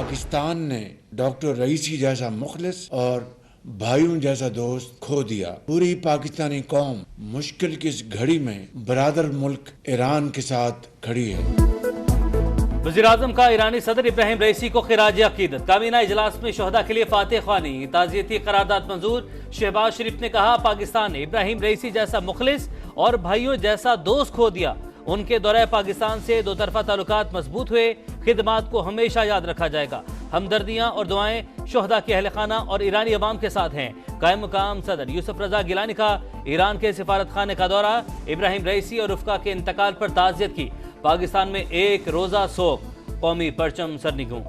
पाकिस्तान ने डॉक्टर रईसी जैसा मुखलिस और भाइयों जैसा दोस्त खो दिया। पूरी पाकिस्तानी कौम मुश्किल की इस घड़ी में बरादर मुल्क ईरान के साथ खड़ी है। वज़ीर-ए-आज़म का ईरानी सदर इब्राहिम रईसी को खिराज अकीदत। काबीना इजलास में शोहदा के लिए फातह ख्वानी, ताज़ियती करारदाद मंजूर। शहबाज शरीफ ने कहा, पाकिस्तान ने इब्राहिम रईसी जैसा मुखलिस और भाइयों जैसा दोस्त खो दिया। उनके दौरे पाकिस्तान से दो तरफा ताल्लुकात मजबूत हुए। खिदमात को हमेशा याद रखा जाएगा। हमदर्दियां और दुआएं शोहदा के अहल खाना और ईरानी अवाम के साथ हैं। कायम मुकाम सदर यूसुफ रजा गिलानी का ईरान के सिफारत खाने का दौरा। इब्राहिम रईसी और रुफ़का के इंतकाल पर ताज़ियत की। पाकिस्तान में एक रोजा सोग, कौमी परचम सरनिगू।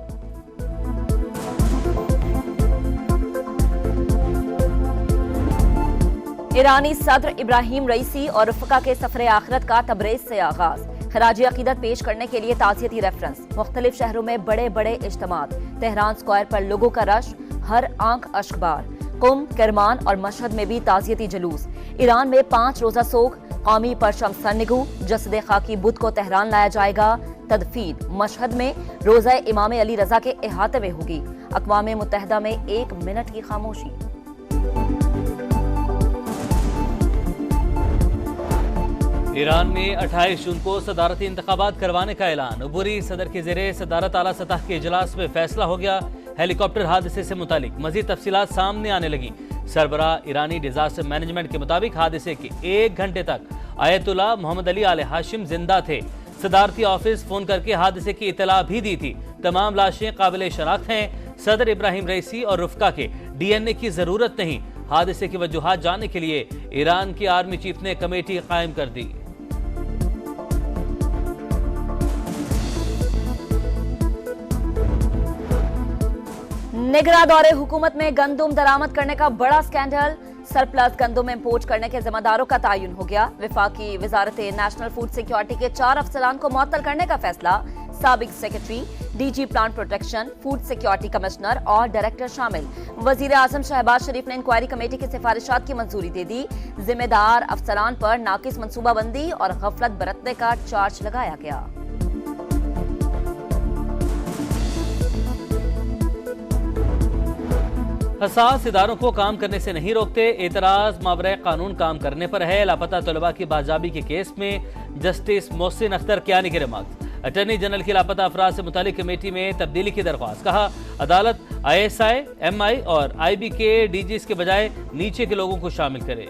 ईरानी सदर इब्राहिम रईसी और रुफ़का के सफरे आखिरत का तबरेज से आगाज। खराजी अकीदत पेश करने के लिए ताज़ियती रेफरेंस। मुख्तलिफ शहरों में बड़े बड़े इज्तिमात। तेहरान स्क्वायर पर लोगों का रश, हर आंख अश्कबार। कुम, करमान और मशहद में भी ताज़ियती जुलूस। ईरान में 5 रोजा सोग, कौमी परचम सरनिगू। जसद खाकी बुध को तेहरान लाया जाएगा। तदफीन मशहद में रोजा इमाम अली रजा के इहाते में होगी। अक़वाम मुत्तहिदा में 1 मिनट की खामोशी। ईरान में 28 जून को सदारती इंतखाबात करवाने का ऐलान। उबूरी सदर के ज़ेरे सदारत आला सतह के इजलास में फैसला हो गया। हेलीकॉप्टर हादसे से मुतालिक मजीद तफसीलात सामने आने लगी। सरबरा ईरानी डिजास्टर मैनेजमेंट के मुताबिक हादसे के 1 घंटे तक आयतुल्लाह मोहम्मद अली आले हाशिम जिंदा थे। सदारती ऑफिस फोन करके हादसे की इतला भी दी थी। तमाम लाशें काबिल शनाख्त हैं। सदर इब्राहिम रईसी और रुफ़का के DNA की जरूरत नहीं। हादसे की वजूहात जानने के लिए ईरान की आर्मी चीफ ने कमेटी कायम कर दी। निगरां दौरे हुकूमत में गंदुम दरामद करने का बड़ा स्कैंडल। सरप्लस गंदुम इंपोर्ट करने के जिम्मेदारों का तयन हो गया। विफाकी वजारत नेशनल फूड सिक्योरिटी के 4 अफसरान को मुअत्तल करने का फैसला। साबिक secretary, DG plant protection, food security commissioner और डायरेक्टर शामिल। वज़ीर-ए-आज़म शहबाज शरीफ ने इंक्वायरी कमेटी की सिफारिशात की मंजूरी दे दी। जिम्मेदार अफसरान पर नाकिस मनसूबाबंदी और गफलत बरतने का चार्ज लगाया गया। हसास इदारों को काम करने से नहीं रोकते। एतराज मावरे कानून काम करने पर है। लापता तलबा की बाजाबी के केस में जस्टिस मोहसिन अख्तर कियानी के रिमार्क्स। अटॉर्नी जनरल की लापता अफराद से मुतालिक कमेटी में तब्दीली की दरख्वास्त। कहा, अदालत ISI, MI और IB के DGs के बजाय नीचे के लोगों को शामिल करे।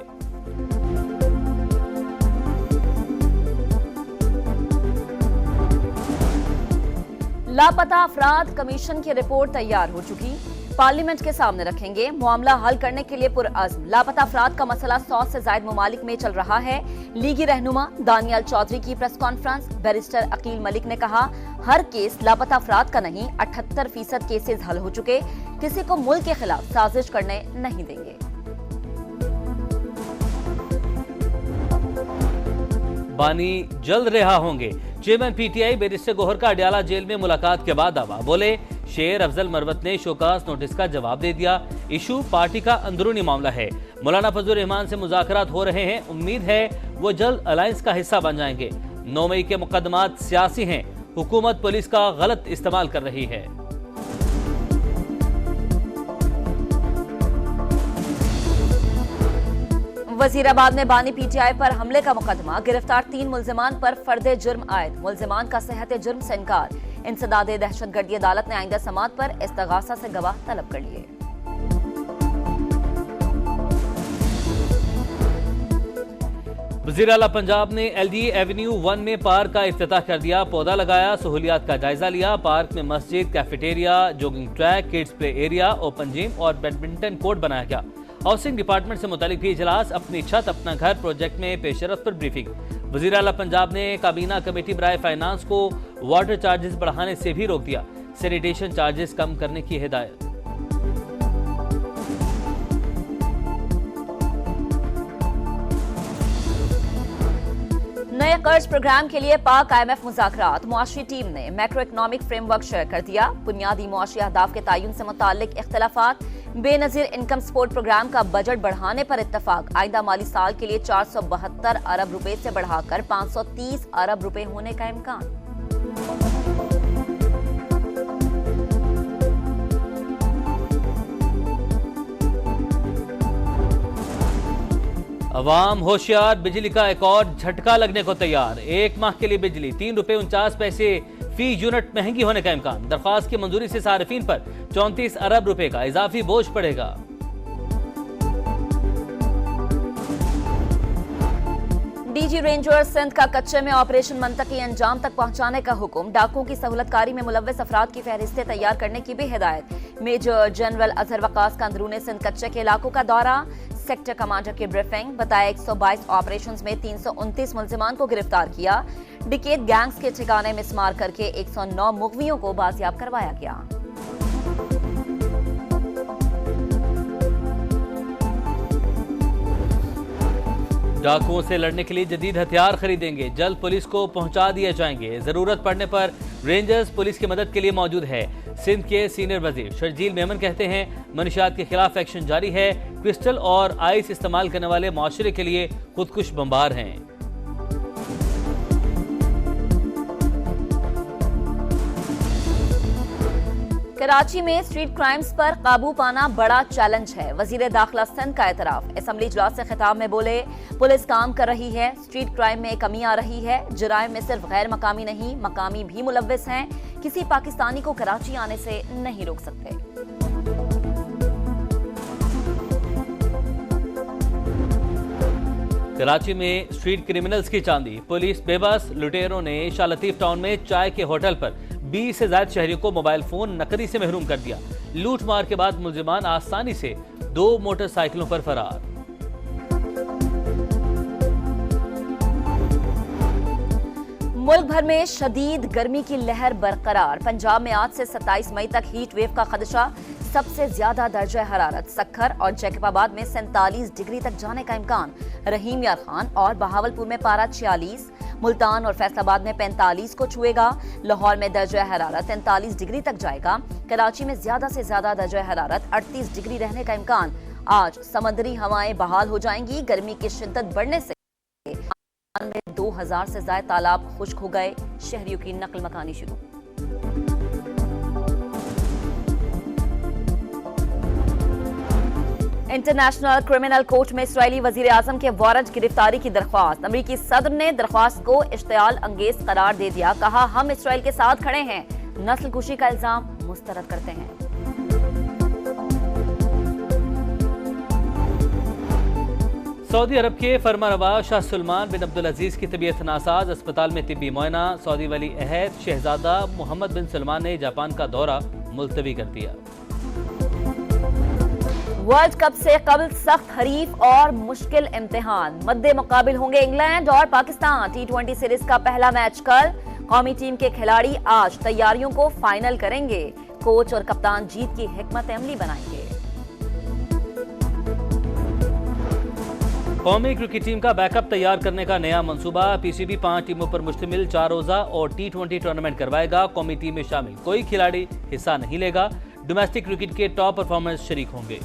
लापता अफराद कमीशन की रिपोर्ट तैयार हो चुकी। पार्लियामेंट के सामने रखेंगे। मामला हल करने के लिए पुरअज़्म। लापता अफराद का मसला 100 से ज्यादा ममालिक में चल रहा है। लीगी रहनुमा दानियाल चौधरी की press conference. Barrister Aqeel Malik ने कहा, हर केस लापता अफराद का नहीं, 78% केसेस हल हो चुके। किसी को मुल्क के खिलाफ साजिश करने नहीं देंगे। बानी जल्द रिहा होंगे। चेयरमैन PTI बैरिस्टर गोहर का अडयाला जेल में मुलाकात के बाद दावा। बोले, शेर अफजल मरवत ने शोकास नोटिस का जवाब दे दिया। इशू पार्टी का अंदरूनी मामला है। मौलाना फजलुर रहमान से मुज़ाकरात हो रहे हैं। उम्मीद है वो जल्द अलायंस का हिस्सा बन जाएंगे। 9 मई के मुकदमात सियासी हैं। हुकूमत पुलिस का गलत इस्तेमाल कर रही है। वजीराबाद में बानी PTI पर हमले का मुकदमा। गिरफ्तार 3 मुल्जिमान पर फर्दे जुर्म आयद। मुल्जिमान का सेहत जुर्म से इनकार। इंसदादे दहशतगर्दी अदालत ने आइंदा समात पर इस्तगासा से गवाह तलब कर लिए। वज़ीर आला पंजाब ने LD एवेन्यू 1 में पार्क का इफ्तिताह कर दिया। पौधा लगाया, सहूलियात का जायजा लिया। पार्क में मस्जिद, cafeteria, jogging track, kids play area, open gym और बैडमिंटन कोर्ट बनाया गया। हाउसिंग डिपार्टमेंट से मुतालिक भी इजलास। अपनी छत अपना घर प्रोजेक्ट में पेशरफ्त पर ब्रीफिंग। वज़ीर आला पंजाब ने काबीना कमेटी बराए फाइनेंस को वाटर चार्जेस बढ़ाने से भी रोक दिया। सैनिटेशन चार्जेस कम करने की हिदायत। नए कर्ज प्रोग्राम के लिए पाक IMF मुज़ाकरात। मुआशी टीम ने मैक्रो इकनॉमिक फ्रेमवर्क शेयर कर दिया। बुनियादी मुआशी अहदाफ के तयन से मुताल्लिक इख्तलाफात। बेनजीर इनकम सपोर्ट प्रोग्राम का बजट बढ़ाने पर इत्तफाक। आइंदा माली साल के लिए 472 अरब रुपए से बढ़ाकर 530 अरब रुपए होने का इम्कान। अवाम होशियार, बिजली का एक और झटका लगने को तैयार। 1 माह के लिए बिजली 3 रुपए 49 पैसे फी यूनिट महंगी होने का इम्कान। दरख्वास्त की मंजूरी से सार्फिन पर 34 अरब रुपए का इजाफी बोझ पड़ेगा। डीजी रेंजर सिंध का कच्चे में ऑपरेशन मंतकी अंजाम तक पहुंचाने का हुक्म। डाकुओं की सहूलतकारी में मुलव्वस अफराद की फहरिस्तें तैयार करने की भी हिदायत। मेजर जनरल अजहर वकास का अंदरूनी सिंध कच्चे के इलाकों का दौरा, सेक्टर कमांडर की ब्रीफिंग। बताया 122 ऑपरेशंस में 329 मुल्जिमान को गिरफ्तार किया। डिकेट गैंग्स के ठिकाने मिसमार करके 109 मुगवियों को बाजियाब करवाया गया। डाकुओं से लड़ने के लिए जदीद हथियार खरीदेंगे। जल्द पुलिस को पहुंचा दिए जाएंगे। जरूरत पड़ने पर रेंजर्स पुलिस की मदद के लिए मौजूद है। सिंध के सीनियर वजीर शर्जील मेमन कहते हैं, मनशियात के खिलाफ एक्शन जारी है। क्रिस्टल और आइस इस्तेमाल करने वाले माशरे के लिए खुदकुश बमबार हैं। कराची में स्ट्रीट क्राइम्स पर काबू पाना बड़ा चैलेंज है। वजीर दाखिला सिंध का एतराफ। असेंबली इजलास से खिताब में बोले, पुलिस काम कर रही है, स्ट्रीट क्राइम में कमी आ रही है। जुराइम में सिर्फ गैर मकामी नहीं, मकामी भी मुलव्वस हैं। किसी पाकिस्तानी को कराची आने से नहीं रोक सकते। कराची में स्ट्रीट क्रिमिनल्स की चांदी। पुलिस बेबस लुटेरों ने शाह लतीफ टाउन में चाय के होटल पर 20 से ज्यादा शहरियों को मोबाइल फोन नकदी से महरूम कर दिया। लूट मार के बाद मुल्जिमान आसानी से 2 मोटरसाइकिलों पर फरार। मुल्क भर में शदीद गर्मी की लहर बरकरार। पंजाब में आज से 27 मई तक हीट वेव का खदशा। सबसे ज्यादा दर्जा हरारत सक्खर और जैकबाबाद में 47 डिग्री तक जाने का इम्कान। रहीम यार खान और बहावलपुर में पारा 46, मुल्तान और फैसलाबाद में 45 को छुएगा। लाहौर में दर्जा हरारत 43 डिग्री तक जाएगा। कराची में ज्यादा से ज्यादा दर्जा हरारत 38 डिग्री रहने का इम्कान। आज समंदरी हवाएं बहाल हो जाएंगी। गर्मी की शिद्दत बढ़ने से 2000 से ज्यादा तालाब खुश्क हो गए। शहरियों की नकल मकानी शुरू। इंटरनेशनल क्रिमिनल कोर्ट में इस्राएली वजीर आजम के वारंट गिरफ्तारी की दरख्वास्त। अमेरिकी सदर ने दरख्वास्त को इश्तियाल अंगेज करार दे दिया। कहा, हम इस्राएल के साथ खड़े हैं। नस्ल कुशी का इल्जाम मुस्तरद करते हैं। सऊदी अरब के फरमानरवा शाह सलमान बिन अब्दुल अजीज की तबीयत नासाज। अस्पताल में तिब्बी मुआयना। सऊदी वली अहद शहजादा मोहम्मद बिन सलमान ने जापान का दौरा मुलतवी कर दिया। वर्ल्ड कप से कबल सख्त हरीफ और मुश्किल इम्तिहान। मद्दे मुकाबिल होंगे इंग्लैंड और पाकिस्तान। T20 सीरीज का पहला मैच कल। कौमी टीम के खिलाड़ी आज तैयारियों को फाइनल करेंगे। कोच और कप्तान जीत की हिकमत अमली बनाएंगे। कौमी क्रिकेट टीम का बैकअप तैयार करने का नया मंसूबा। पीसीबी 5 टीमों पर मुश्तमिल 4 रोजा और T20 टूर्नामेंट करवाएगा। कौमी टीम में शामिल कोई खिलाड़ी हिस्सा नहीं लेगा। डोमेस्टिक क्रिकेट के टॉप परफॉर्मर्स शरीक होंगे।